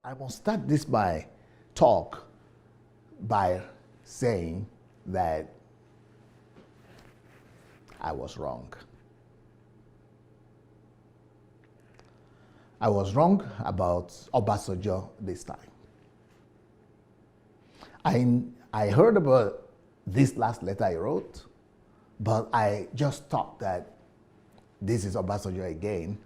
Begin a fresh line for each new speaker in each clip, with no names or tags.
I must start this by talk by saying that I was wrong. I was wrong about Obasanjo this time. I heard about this last letter I wrote, but I just thought that this is Obasanjo again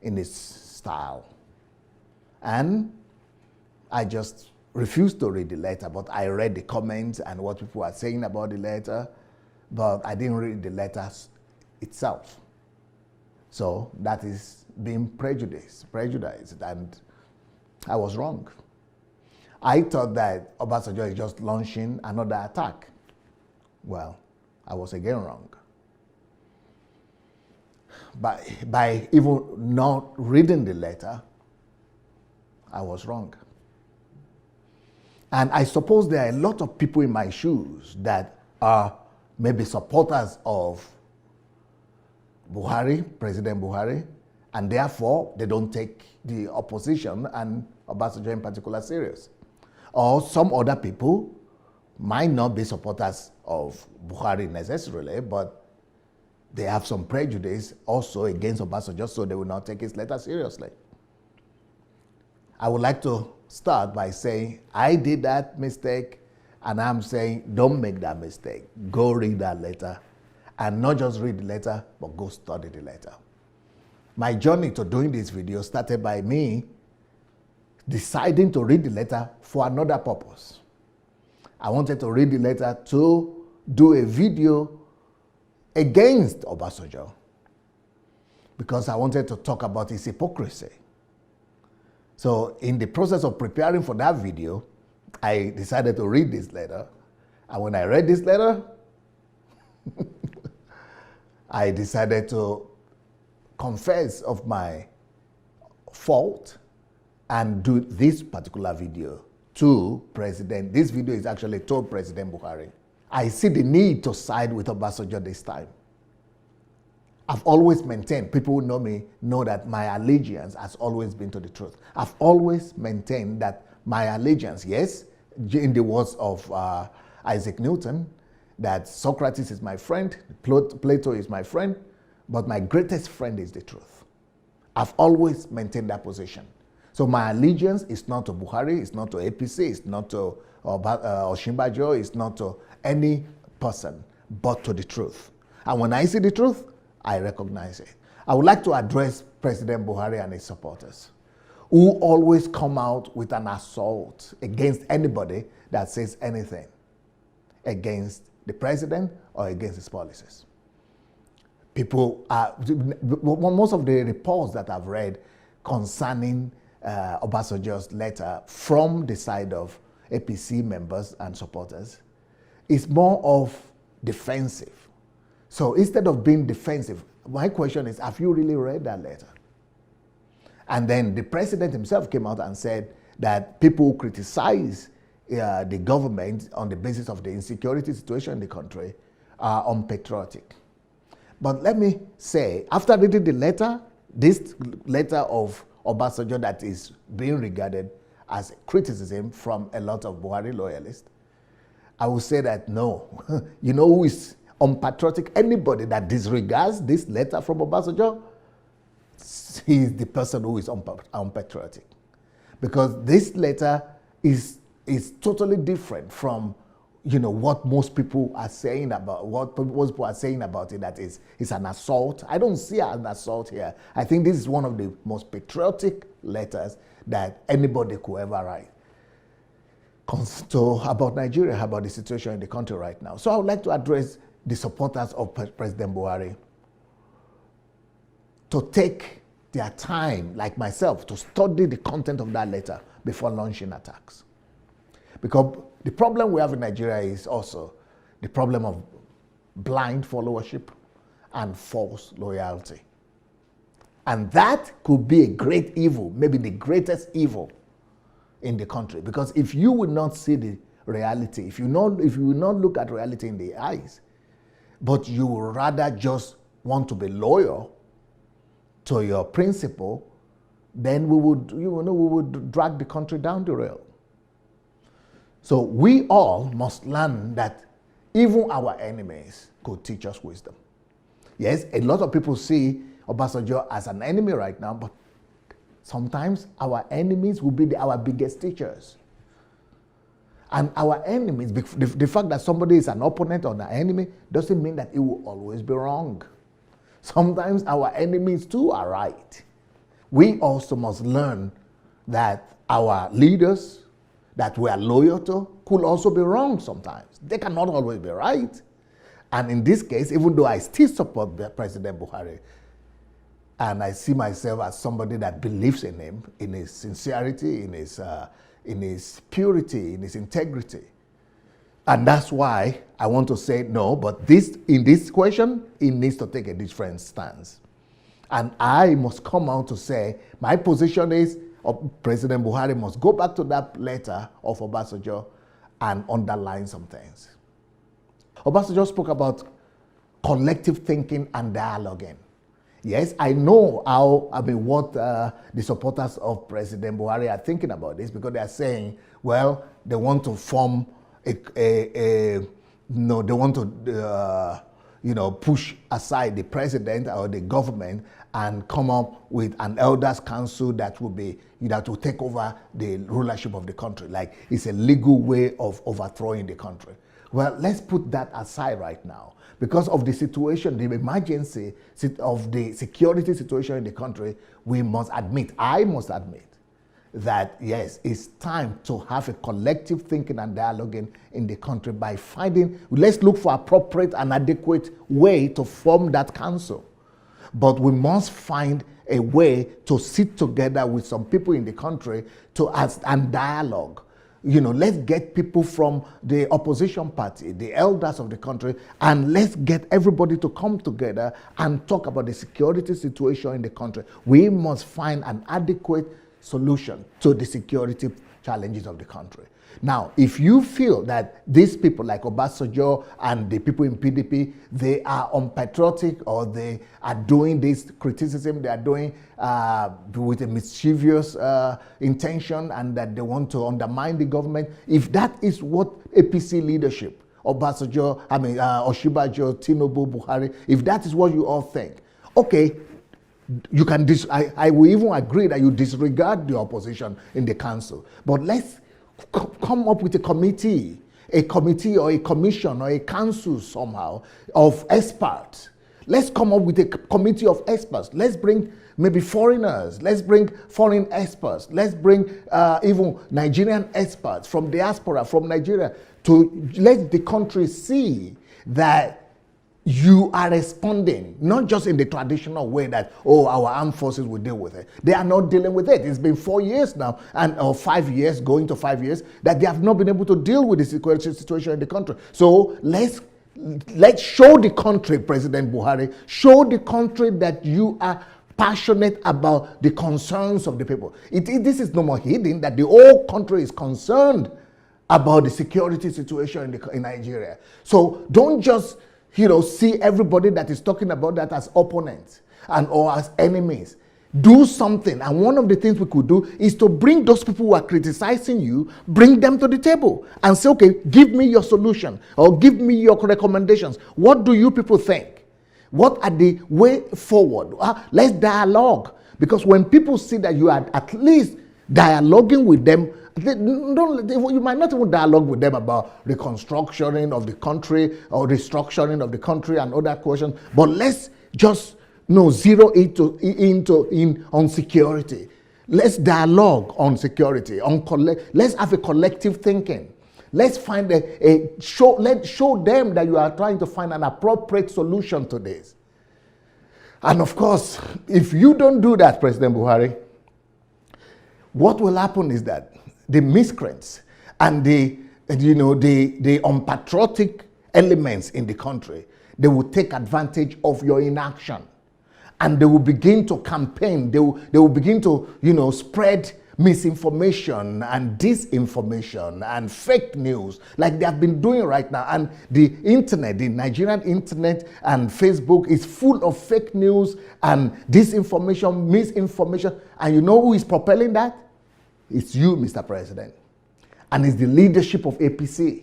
in his style. And I just refused to read the letter, but I read the comments and what people are saying about the letter, but I didn't read the letter itself. So that is being prejudiced, and I was wrong. I thought that Obasanjo is just launching another attack. Well, I was again wrong. By even not reading the letter, I was wrong. And I suppose there are a lot of people in my shoes that are maybe supporters of Buhari, President Buhari, and therefore they don't take the opposition and Obasanjo in particular serious. Or some other people might not be supporters of Buhari necessarily, but they have some prejudice also against Obasanjo, so they will not take his letter seriously. I would like to start by saying I did that mistake, and I'm saying don't make that mistake. Go read that letter, and not just read the letter, but go study the letter. My journey to doing this video started by me deciding to read the letter for another purpose. I wanted to read the letter to do a video against Obasanjo because I wanted to talk about his hypocrisy. So in the process of preparing for that video, I decided to read this letter. And when I read this letter, I decided to confess of my fault and do this particular video to President. This video is actually to President Buhari. I see the need to side with Obasanjo this time. I've always maintained, people who know me know that my allegiance has always been to the truth. I've always maintained that my allegiance, yes, in the words of Isaac Newton, that Socrates is my friend, Plato is my friend, but my greatest friend is the truth. I've always maintained that position. So my allegiance is not to Buhari, it's not to APC, it's not to Osinbajo, it's not to any person, but to the truth. And when I see the truth, I recognize it. I would like to address President Buhari and his supporters, who always come out with an assault against anybody that says anything against the president or against his policies. People are, most of the reports that I've read concerning Obasanjo's letter from the side of APC members and supporters is more of defensive. So instead of being defensive, my question is, have you really read that letter? And then the president himself came out and said that people who criticize the government on the basis of the insecurity situation in the country are unpatriotic. But let me say, after reading the letter, this letter of Obasanjo that is being regarded as criticism from a lot of Buhari loyalists, I will say that no. You know who is unpatriotic? Anybody that disregards this letter from Obasanjo, he is the person who is unpatriotic. Because this letter is totally different from what most people are saying about it, that is an assault. I don't see an assault here. I think this is one of the most patriotic letters that anybody could ever write about Nigeria, about the situation in the country right now. So I would like to address the supporters of President Buhari to take their time, like myself, to study the content of that letter before launching attacks. Because the problem we have in Nigeria is also the problem of blind followership and false loyalty. And that could be a great evil, maybe the greatest evil in the country. Because if you would not see the reality, if you will not look at reality in the eyes, but you would rather just want to be loyal to your principle, then we would, we would drag the country down the rail. So we all must learn that even our enemies could teach us wisdom. Yes, a lot of people see Obasanjo as an enemy right now, but sometimes our enemies will be our biggest teachers. And our enemies, the fact that somebody is an opponent or an enemy doesn't mean that it will always be wrong. Sometimes our enemies too are right. We also must learn that our leaders that we are loyal to could also be wrong sometimes. They cannot always be right. And in this case, even though I still support President Buhari, and I see myself as somebody that believes in him, in his sincerity, in his purity, in his integrity. And that's why I want to say no, but in this question, he needs to take a different stance. And I must come out to say, my position is President Buhari must go back to that letter of Obasanjo and underline some things. Obasanjo spoke about collective thinking and dialoguing. Yes, I know what the supporters of President Buhari are thinking about this, because they are saying, well, they want to form they want to push aside the president or the government and come up with an elders council that will take over the rulership of the country. Like it's a legal way of overthrowing the country. Well, let's put that aside right now. Because of the situation, the emergency of the security situation in the country, I must admit that yes, it's time to have a collective thinking and dialoguing in the country by let's look for appropriate and adequate way to form that council. But we must find a way to sit together with some people in the country and dialogue. Let's get people from the opposition party, the elders of the country, and let's get everybody to come together and talk about the security situation in the country. We must find an adequate solution to the security challenges of the country. Now, if you feel that these people like Obasanjo and the people in PDP, they are unpatriotic or they are doing this criticism, they are doing with a mischievous intention and that they want to undermine the government, if that is what APC leadership, Obasanjo, Oshibajo, Tinubu, Buhari, if that is what you all think, okay, you can I will even agree that you disregard the opposition in the council, but let's come up with a committee or a commission or a council somehow of experts. Let's come up with a committee of experts. Let's bring maybe foreigners. Let's bring foreign experts. Let's bring even Nigerian experts from diaspora, from Nigeria, to let the country see that you are responding, not just in the traditional way that, our armed forces will deal with it. They are not dealing with it. It's been 4 years now, or 5 years, going to 5 years, that they have not been able to deal with the security situation in the country. So let's show the country, President Buhari, show the country that you are passionate about the concerns of the people. This is no more hidden, that the whole country is concerned about the security situation in Nigeria. So don't just see everybody that is talking about that as opponents or as enemies. Do something. And one of the things we could do is to bring those people who are criticizing you, bring them to the table and say, okay, give me your solution or give me your recommendations. What do you people think? What are the way forward? Let's dialogue. Because when people see that you are at least dialoguing with them, you might not even dialogue with them about reconstructing of the country or restructuring of the country and other questions, but let's just zero in on security. Let's dialogue on security. Let's have a collective thinking. Let's find let's show them that you are trying to find an appropriate solution to this. And of course, if you don't do that, President Buhari, what will happen is that the miscreants and the unpatriotic elements in the country, they will take advantage of your inaction, and they will begin to campaign. They will begin to spread misinformation and disinformation and fake news like they have been doing right now. And the internet, the Nigerian internet and Facebook is full of fake news and disinformation, misinformation. And you know who is propelling that? It's you, Mr. President. And it's the leadership of APC.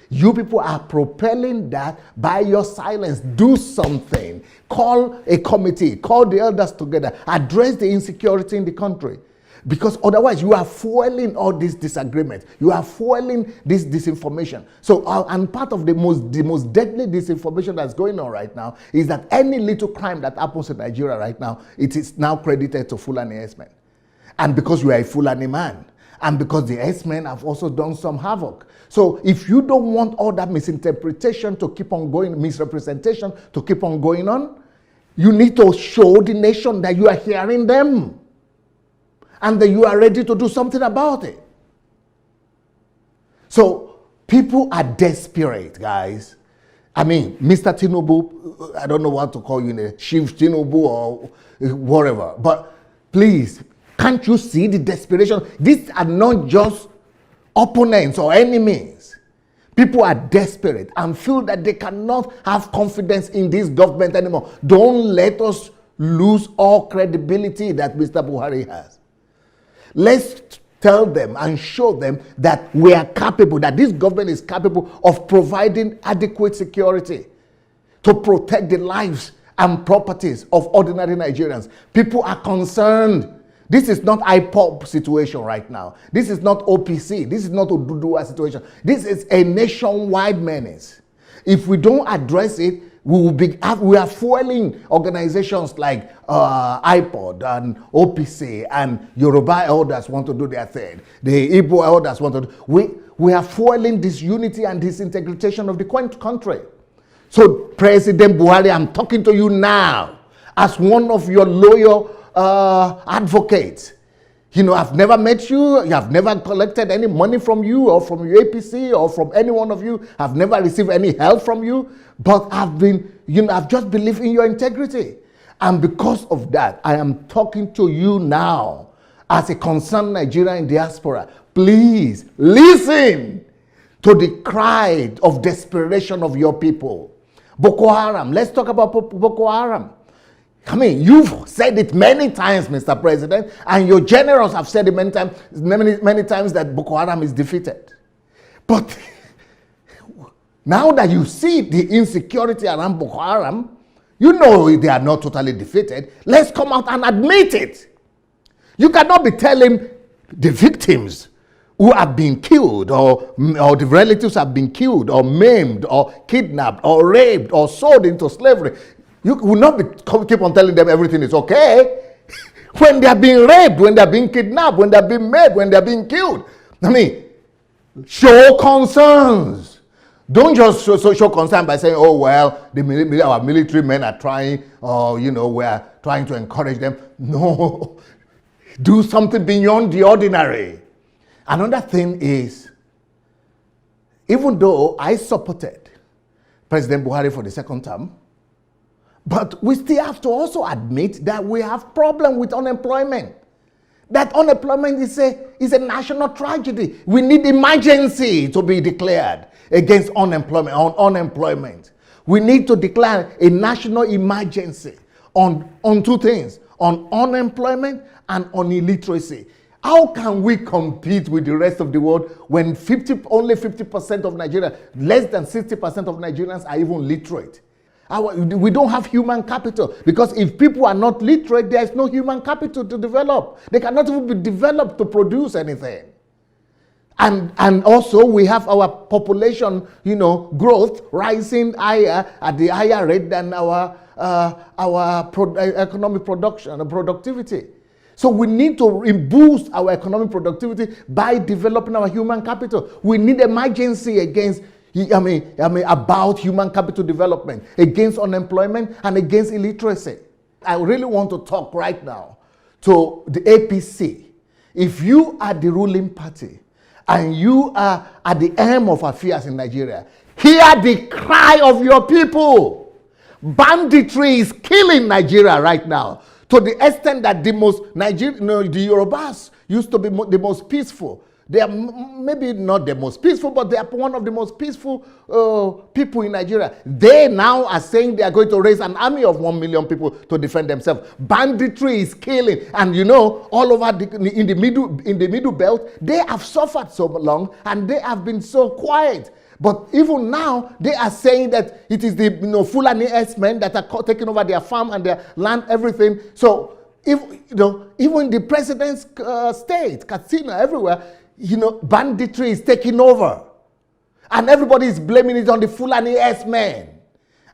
You people are propelling that by your silence. Do something. Call a committee. Call the elders together. Address the insecurity in the country. Because otherwise you are fueling all this disagreement. You are fueling this disinformation. So, and part of the most deadly disinformation that's going on right now is that any little crime that happens in Nigeria right now, it is now credited to Fulani herdsmen. And because you are a Fulani man, and because the herdsmen have also done some havoc. So if you don't want all that misinterpretation to keep on going, misrepresentation to keep on going on, you need to show the nation that you are hearing them and that you are ready to do something about it. So people are desperate, guys. I mean, Mr. Tinubu, I don't know what to call you, Chief Tinubu or whatever, but please, can't you see the desperation? These are not just opponents or enemies. People are desperate and feel that they cannot have confidence in this government anymore. Don't let us lose all credibility that Mr. Buhari has. Let's tell them and show them that we are capable, that this government is capable of providing adequate security to protect the lives and properties of ordinary Nigerians. People are concerned. This is not IPOB situation right now. This is not OPC. This is not Oduduwa situation. This is a nationwide menace. If we don't address it, we are fueling organizations like IPOD and OPC, and Yoruba elders want to do their thing. The Igbo elders want to do. We are fueling disunity and disintegration of the country. So President Buhari, I'm talking to you now as one of your loyal advocates. You know, I've never met you. I've never collected any money from you or from your APC or from any one of you. I've never received any help from you. But I've just believed in your integrity. And because of that, I am talking to you now as a concerned Nigerian in diaspora. Please listen to the cry of desperation of your people. Boko Haram. Let's talk about Boko Haram. I mean, you've said it many times, Mr. President, and your generals have said it many times that Boko Haram is defeated. But now that you see the insecurity around Boko Haram, you know they are not totally defeated. Let's come out and admit it. You cannot be telling the victims who have been killed or the relatives have been killed or maimed or kidnapped or raped or sold into slavery. You will not keep on telling them everything is okay when they are being raped, when they are being kidnapped, when they are being maimed, when they are being killed. I mean, show concerns. Don't just show concern by saying, oh, well, our military men are trying, or, we are trying to encourage them. No, do something beyond the ordinary. Another thing is, even though I supported President Buhari for the second term, but we still have to also admit that we have problem with unemployment. That unemployment is a national tragedy. We need emergency to be declared against unemployment. We need to declare a national emergency on two things, on unemployment and on illiteracy. How can we compete with the rest of the world when only 50% of Nigeria, less than 60% of Nigerians are even literate? We don't have human capital, because if people are not literate, there is no human capital to develop. They cannot even be developed to produce anything. And also we have our population, growth rising higher at the higher rate than our economic production and productivity. So we need to boost our economic productivity by developing our human capital. We need emergency against about human capital development, against unemployment and against illiteracy. I really want to talk right now to the APC. If you are the ruling party and you are at the helm of affairs in Nigeria, hear the cry of your people. Banditry is killing Nigeria right now, to the extent that the Yorubas used to be the most peaceful. They are maybe not the most peaceful, but they are one of the most peaceful people in Nigeria. They now are saying they are going to raise an army of 1 million people to defend themselves. Banditry is killing, and all over in the middle belt, they have suffered so long, and they have been so quiet. But even now, they are saying that it is the Fulani S-men that are taking over their farm and their land, everything. So even the president's state, Katsina, everywhere, banditry is taking over. And everybody is blaming it on the Fulani S-men.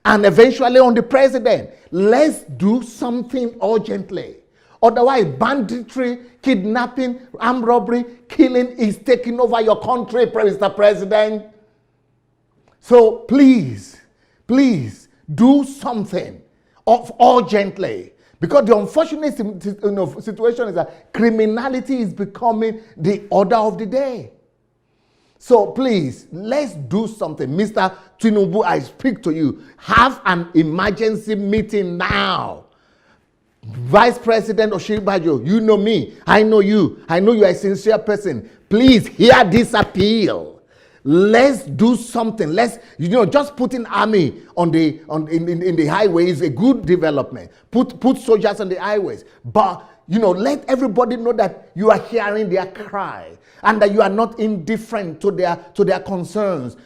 And eventually on the president. Let's do something urgently. Otherwise, banditry, kidnapping, armed robbery, killing is taking over your country, Mr. President. So please do something urgently. Because the unfortunate situation is that criminality is becoming the order of the day. So please, let's do something. Mr. Tinubu, I speak to you. Have an emergency meeting now. Vice President Oshibajo, you know me. I know you. I know you are a sincere person. Please hear this appeal. Let's do something. Let's, just putting army in the highway is a good development. Put soldiers on the highways. But, let everybody know that you are hearing their cry and that you are not indifferent to their concerns.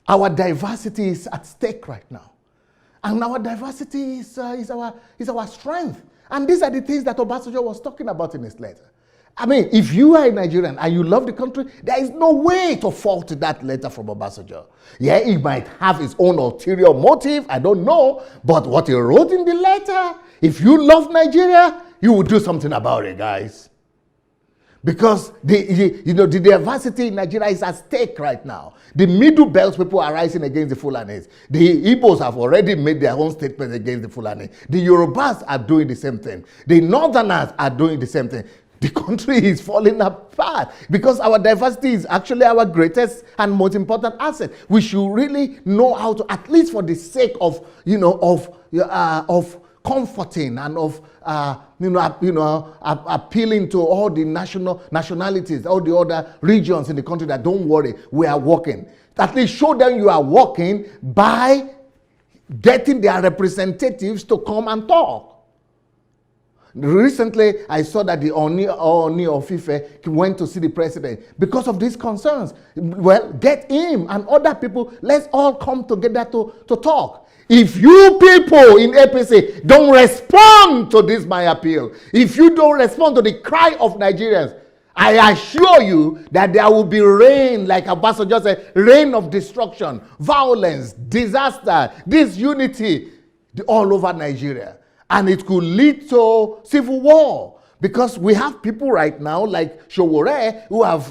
Our diversity is at stake right now. And our diversity is our strength. And these are the things that Obasanjo was talking about in his letter. I mean, if you are a Nigerian and you love the country, there is no way to fault that letter from Obasanjo. Yeah, he might have his own ulterior motive, I don't know, but what he wrote in the letter, if you love Nigeria, you will do something about it, guys. Because the diversity in Nigeria is at stake right now. The middle belt people are rising against the Fulanis. The Igbos have already made their own statements against the Fulani. The Yorubas are doing the same thing. The Northerners are doing the same thing. The country is falling apart because our diversity is actually our greatest and most important asset. We should really know how to, at least for the sake of, comforting and of, appealing to all the nationalities, all the other regions in the country that don't worry, we are working. At least show them you are working by getting their representatives to come and talk. Recently, I saw that the Oni of Ife went to see the president because of these concerns. Well, get him and other people, let's all come together to talk. If you people in APC don't respond to this, my appeal, if you don't respond to the cry of Nigerians, I assure you that there will be rain, like Obasanjo said, rain of destruction, violence, disaster, disunity all over Nigeria. And it could lead to civil war because we have people right now like Showore who have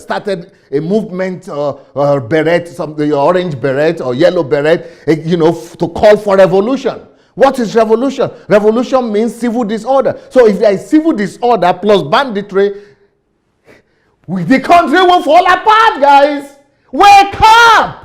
started a movement, beret, the orange beret or yellow beret, to call for revolution. What is revolution? Revolution means civil disorder. So if there is civil disorder plus banditry, the country will fall apart, guys. Wake up!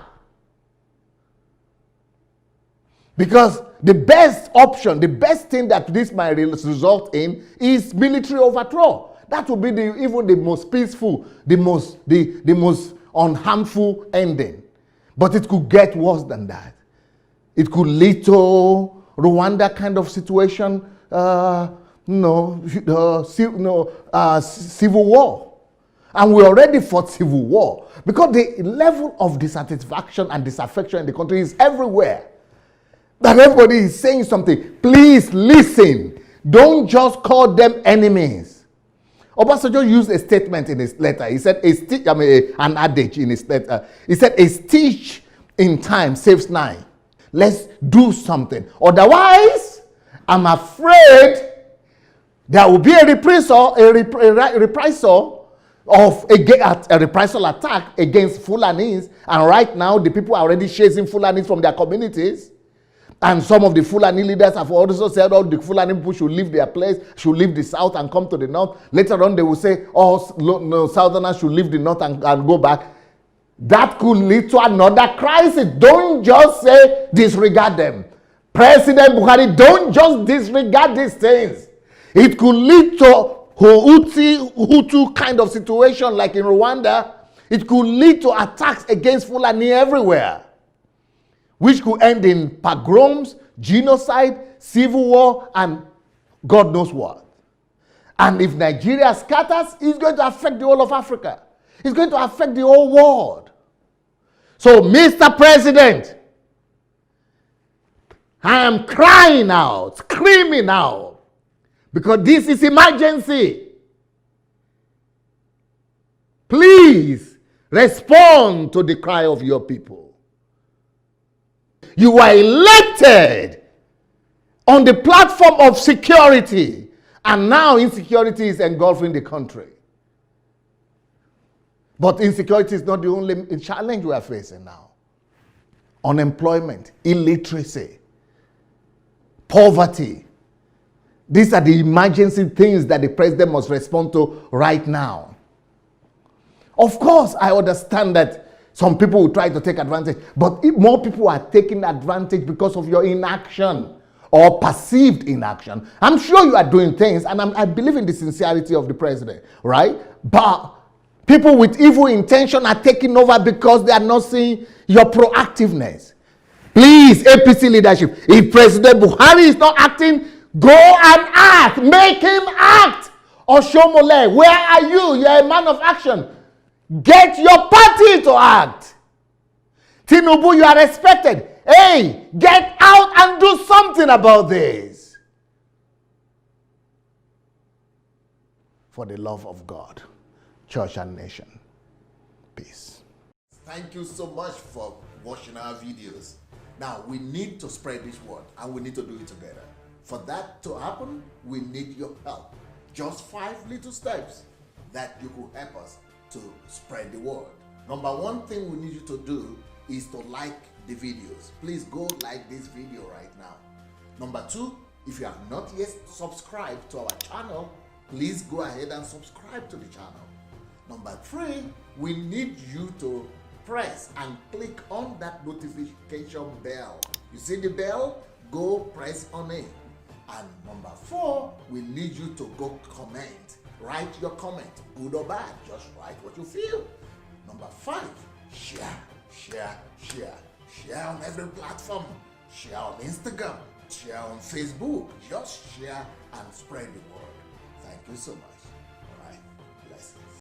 Because the best option, the best thing that this might result in is military overthrow. That would be even the most peaceful, the most unharmful ending. But it could get worse than that. It could lead to Rwanda kind of situation, civil war. And we already fought civil war because the level of dissatisfaction and disaffection in the country is everywhere. That everybody is saying something. Please listen. Don't just call them enemies. Obasanjo used a statement in his letter. He said, an adage in his letter. He said, a stitch in time saves 9. Let's do something. Otherwise, I'm afraid there will be a reprisal attack against Fulanis. And right now, the people are already chasing Fulanis from their communities. And some of the Fulani leaders have also said all the Fulani people should leave their place, should leave the south and come to the north. Later on, they will say, Southerners should leave the north and go back. That could lead to another crisis. Don't just say disregard them. President Buhari, don't just disregard these things. It could lead to Hutu kind of situation like in Rwanda, it could lead to attacks against Fulani everywhere, which could end in pogroms, genocide, civil war, and God knows what. And if Nigeria scatters, it's going to affect the whole of Africa. It's going to affect the whole world. So, Mr. President, I am crying out, screaming out, because this is emergency. Please respond to the cry of your people. You were elected on the platform of security, and now insecurity is engulfing the country. But insecurity is not the only challenge we are facing now. Unemployment, illiteracy, poverty. These are the emergency things that the president must respond to right now. Of course, I understand that some people will try to take advantage, but if more people are taking advantage because of your inaction or perceived inaction. I'm sure you are doing things, and I believe in the sincerity of the president, right? But people with evil intention are taking over because they are not seeing your proactiveness. Please, APC leadership, if President Buhari is not acting, go and act. Make him act. Oshomole, where are you? You are a man of action. Get your party to act. Tinubu, you are respected. Hey, get out and do something about this. For the love of God, church and nation. Peace. Thank you so much for watching our videos. Now, we need to spread this word, and we need to do it together. For that to happen, we need your help. Just 5 little steps that you could help us to spread the word. Number one thing we need you to do is to like the videos. Please go like this video right now. Number two, if you have not yet subscribed to our channel, please go ahead and subscribe to the channel. Number three, we need you to press and click on that notification bell. You see the bell? Go press on it. And number four, we need you to go comment. Write your comment, good or bad, just write what you feel. Number five, share on every platform. Share on Instagram, share on Facebook. Just share and spread the word. Thank you so much.